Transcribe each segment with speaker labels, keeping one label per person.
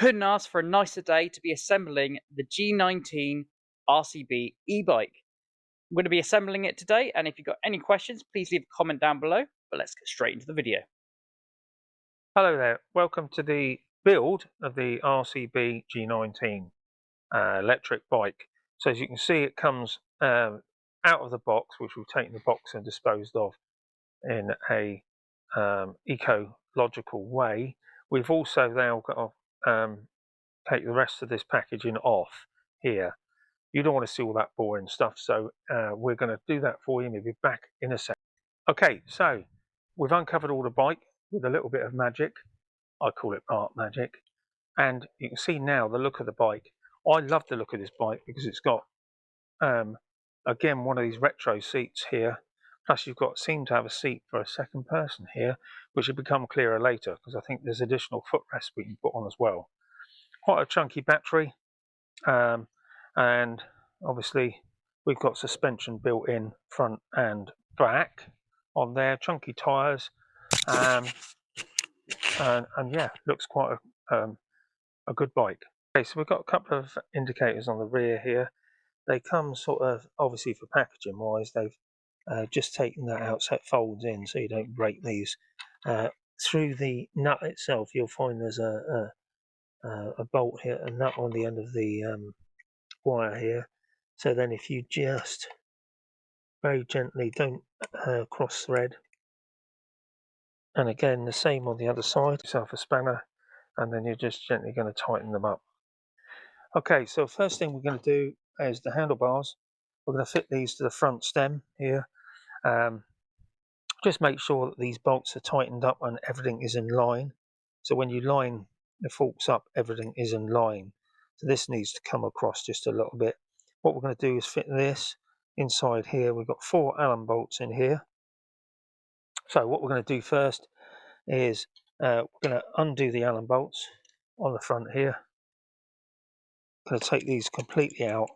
Speaker 1: Couldn't ask for a nicer day to be assembling the G19 RCB e-bike. I'm going to be assembling it today, and if you've got any questions, please leave a comment down below, but let's get straight into the video.
Speaker 2: Hello there, welcome to the build of the RCB G19 electric bike. So as you can see, it comes out of the box, which we've taken the box and disposed of in a ecological way. We've also now got to take the rest of this packaging off here. You don't want to see all that boring stuff, so we're going to do that for you and we'll be back in a sec. Okay, so we've uncovered all the bike with a little bit of magic. I call it art magic. And you can see now the look of the bike. I love the look of this bike because it's got, again, one of these retro seats here. Plus you've got, seem to have a seat for a second person here, which will become clearer later because I think there's additional footrest we can put on as well. Quite a chunky battery. And obviously we've got suspension built in front and back on there, chunky tyres, and yeah, looks quite a good bike. Okay, so we've got a couple of indicators on the rear here. They come sort of, obviously for packaging wise, they've just taken that out so it folds in so you don't break these. Through the nut itself you'll find there's a bolt here, a nut on the end of the wire here. So then if you just very gently, don't cross thread, and again the same on the other side, yourself a spanner, and then you're just gently going to tighten them up. Okay, so first thing we're going to do is the handlebars. We're going to fit these to the front stem here. Just make sure that these bolts are tightened up and everything is in line. So when you line the forks up, everything is in line. So this needs to come across just a little bit. What we're going to do is fit this inside here. We've got 4 Allen bolts in here. So what we're going to do first is we're going to undo the Allen bolts on the front here. I'm going to take these completely out.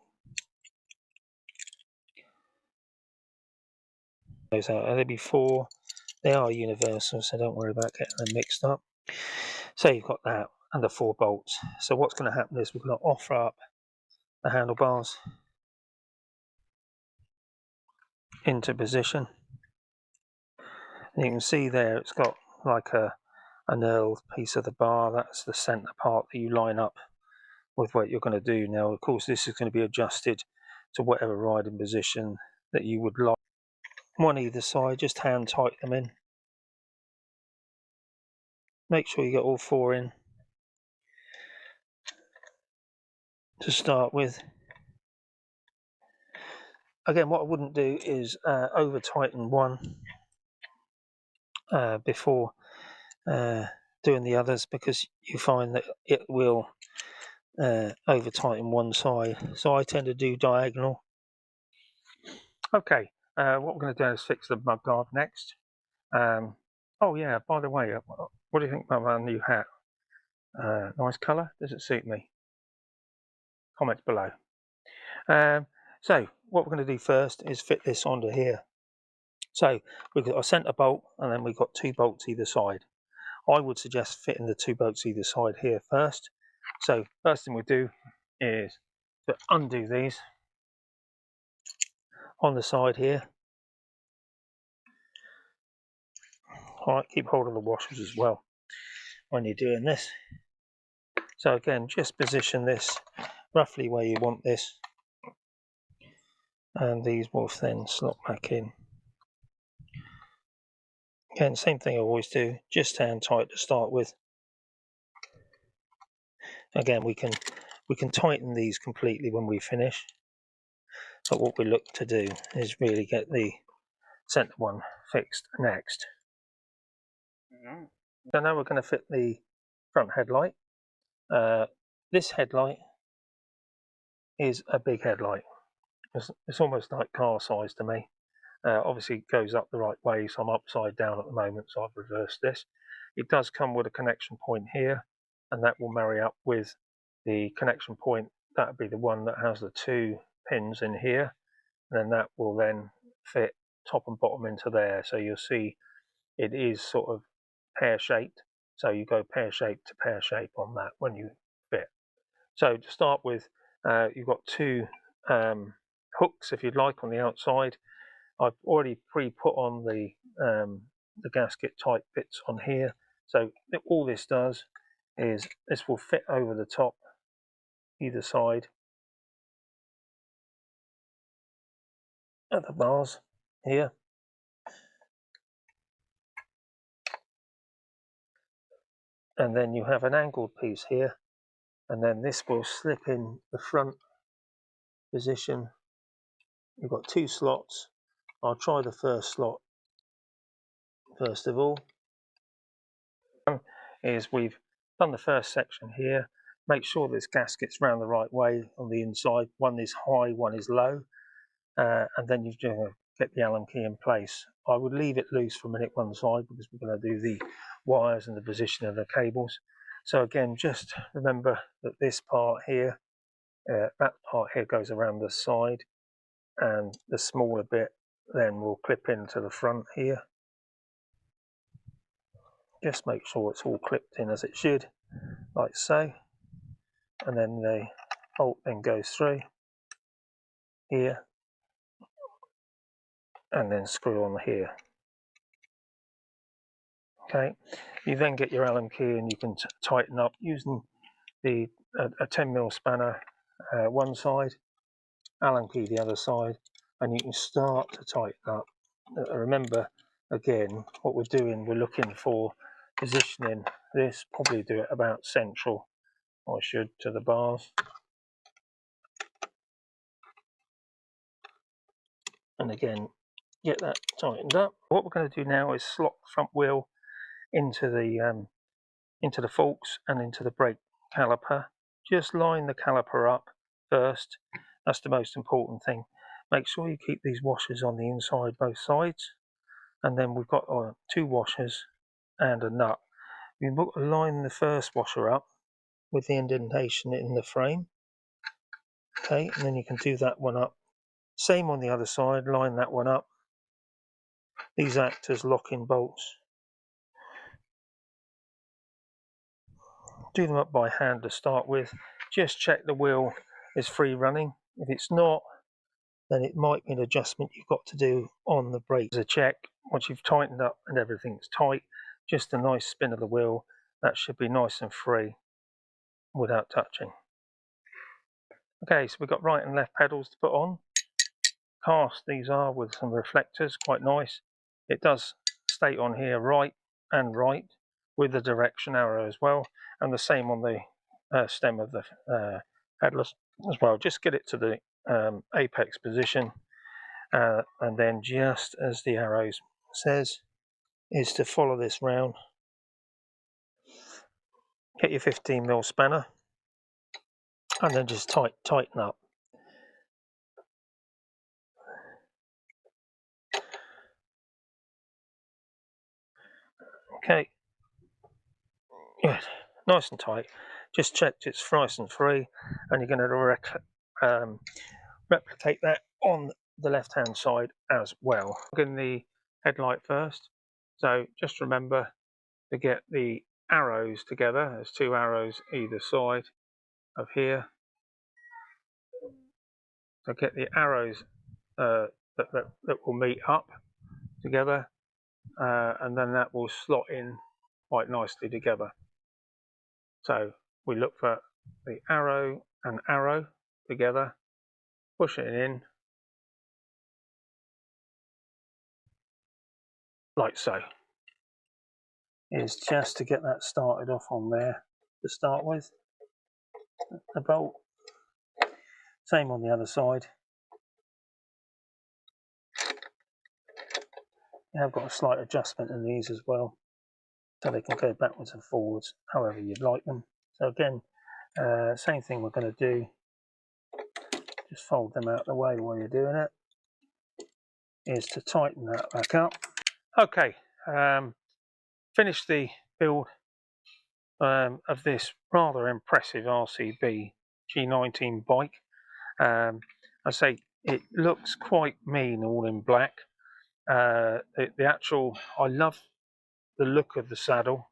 Speaker 2: Those out. There'll be 4. They are universal, so don't worry about getting them mixed up. So you've got that and the 4 bolts. So what's going to happen is we're going to offer up the handlebars into position. And you can see there it's got like a knurled piece of the bar. That's the centre part that you line up with what you're going to do. Now of course this is going to be adjusted to whatever riding position that you would like. One either side, just hand tighten them in. Make sure you get all 4 in to start with. Again, what I wouldn't do is over tighten one before doing the others, because you find that it will over tighten one side. So I tend to do diagonal. Okay, what we're going to do is fix the mud guard next. Oh yeah, by the way, what do you think about my new hat? Nice colour, does it suit me? Comments below. So what we're going to do first is fit this onto here. So we've got a centre bolt and then we've got 2 bolts either side. I would suggest fitting the 2 bolts either side here first. So first thing we do is to undo these on the side here. Alright, keep hold of the washers as well when you're doing this. So again, just position this roughly where you want this, and these will then slot back in. Again, same thing I always do, just hand tight to start with. Again, we can tighten these completely when we finish, but what we look to do is really get the centre one fixed next. So now we're going to fit the front headlight. This headlight is a big headlight. It's almost like car size to me. Obviously it goes up the right way, so I'm upside down at the moment, so I've reversed this. It does come with a connection point here, and that will marry up with the connection point. That would be the one that has the 2 pins in here, and then that will then fit top and bottom into there. So you'll see it is sort of pear shaped, so you go pear shape to pear shape on that when you So to start with, you've got two hooks, if you'd like, on the outside. I've already pre-put on the gasket type bits on here. So all this does is this will fit over the top either side of the bars here. And then you have an angled piece here, and then this will slip in the front position. You've got two slots. I'll try the first slot first of all. Is we've done the first section here. Make sure this gasket's round the right way on the inside. One is high, one is low, and then you get the Allen key in place. I would leave it loose for a minute one side because we're going to do the wires and the position of the cables. So again, just remember that this part here, that part here goes around the side, and the smaller bit then will clip into the front here. Just make sure it's all clipped in as it should, like so. And then the bolt then goes through here and then screw on here. Okay, you then get your Allen key and you can tighten up using the a 10mm spanner one side, Allen key the other side, and you can start to tighten up. Remember, again, what we're doing, we're looking for positioning this, probably do it about central, I should, to the bars. And again, get that tightened up. What we're going to do now is slot the front wheel into the forks and into the brake caliper. Just line the caliper up first. That's the most important thing. Make sure you keep these washers on the inside both sides, and then we've got two washers and a nut. We line the first washer up with the indentation in the frame. Okay, and then you can do that one up. Same on the other side, line that one up. These act as locking bolts. Do them up by hand to start with. Just check the wheel is free running. If it's not, then it might be an adjustment you've got to do on the brakes. A check, once you've tightened up and everything's tight, just a nice spin of the wheel, that should be nice and free without touching. Okay, so we've got right and left pedals to put on. Cast these are with some reflectors, quite nice. It does state on here right and right with the direction arrow as well, and the same on the stem of the pedals as well. Just get it to the apex position, and then just as the arrows says, is to follow this round. Get your 15mm spanner and then just tighten up. Okay, good, nice and tight. Just checked it's nice and free, and you're going to replicate that on the left hand side as well. Plug in the headlight first. So just remember to get the arrows together. There's two arrows either side of here. So get the arrows that will meet up together, and then that will slot in quite nicely together. So we look for the arrow and arrow together, push it in like so. Is just to get that started off on there to start with. The bolt, same on the other side. You have got a slight adjustment in these as well, so they can go backwards and forwards however you'd like them. So again, same thing we're going to do, just fold them out of the way while you're doing it, is to tighten that back up. Okay, finished the build of this rather impressive RCB G19 bike. I say it looks quite mean all in black. The actual, I love the look of the saddle,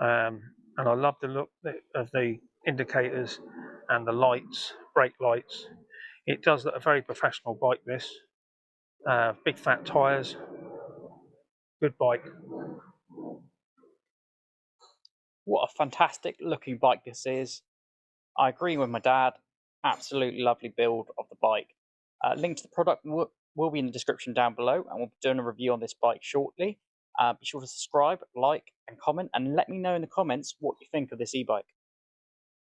Speaker 2: and I love the look of the indicators and the lights, brake lights. It does look a very professional bike, this. Big fat tyres, good bike.
Speaker 1: What a fantastic looking bike this is. I agree with my dad. Absolutely lovely build of the bike. Link to the product will be in the description down below, and we'll be doing a review on this bike shortly. Be sure to subscribe, like, and comment, and let me know in the comments what you think of this e-bike.